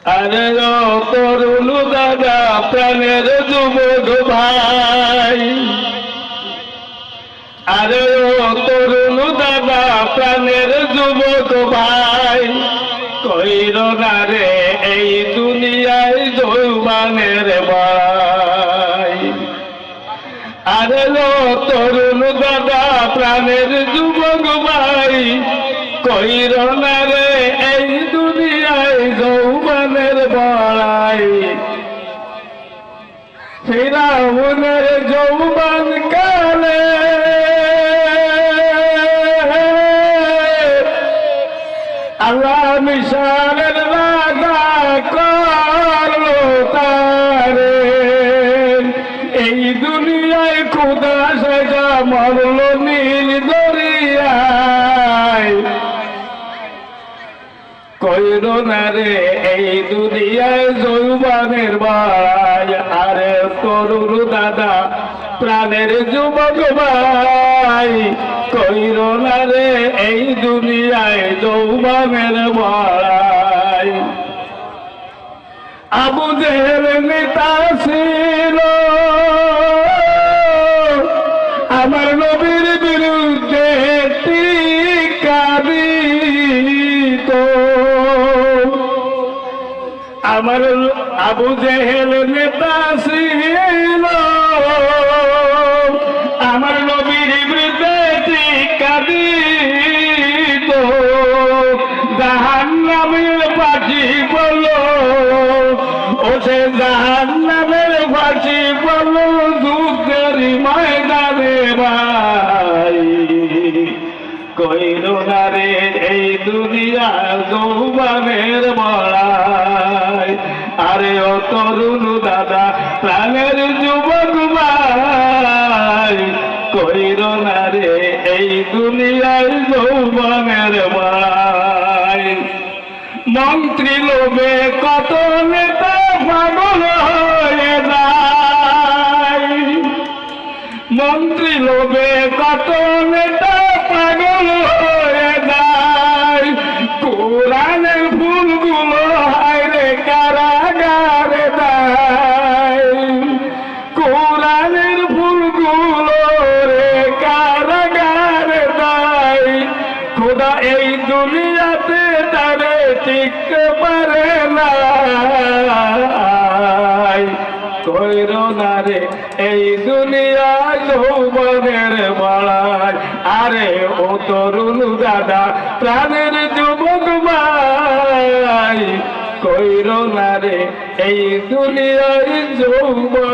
আরে ও তরুণ দাদা প্রাণের যুবক ভাই, আরে ও তরুণ দাদা প্রাণের যুবক ভাই, কইর না রে এই দুনিয়ায় যৌবনের ভাই। আরে ও তরুণ দাদা প্রাণের যুবক ভাই, কইর না রে এই দুনিয়ায় যৌবনের বড়াই। ফিরাউনের যৌবন কালে আল্লাহ মিশরের রাজা করলো তারে, এই দুনিয়ায় খুদা সাজা মরল নীল দরিয়ায়। কইর না রে এই দুনিয়ায় যৌবনের ভাই, আরে তরুণ দাদা প্রাণের যুবক ভাই, কইর না রে এই দুনিয়ায় যৌবনের ভাই। আবু জেহেল নেতা ছিল আমার নবীর বিরুদ্ধে টিকা দিত। আমার আবু জেহেল নেতা ছিল আমার নবীর বিরুদ্ধে টিকা দিত। জাহান্নামের পাখি বলো ও সে জাহান্নামের পাখি বলো যুদ্ধের ময়দানে ভাই। কইর না রে এই দুনিয়া যৌবনের বড়াই, আরে ও তরুণ দাদা প্রাণের যুবক ভাই, কইর না রে এই দুনিয়ায় যৌবনের বড়াই। মন্ত্রী লোভে কত নেতা পাগল হয়ে যায়, মন্ত্রী লোভে কত নেতা পাগল হয়ে যায়। কোরআনের ফুলগুলো হায়রে কারাগারে দেয়, কোরআনের ফুলগুলো রে কারাগারে দেয়। খোদা এই দুনিয়াতে তারে টিকতে পারে না, কইর না রে এই দুনিয়া যৌবনের বড়াই, আরে ও তরুণ দাদা প্রাণের যুবক ভাই, কইর না রে এই দুনিয়ায় যৌবন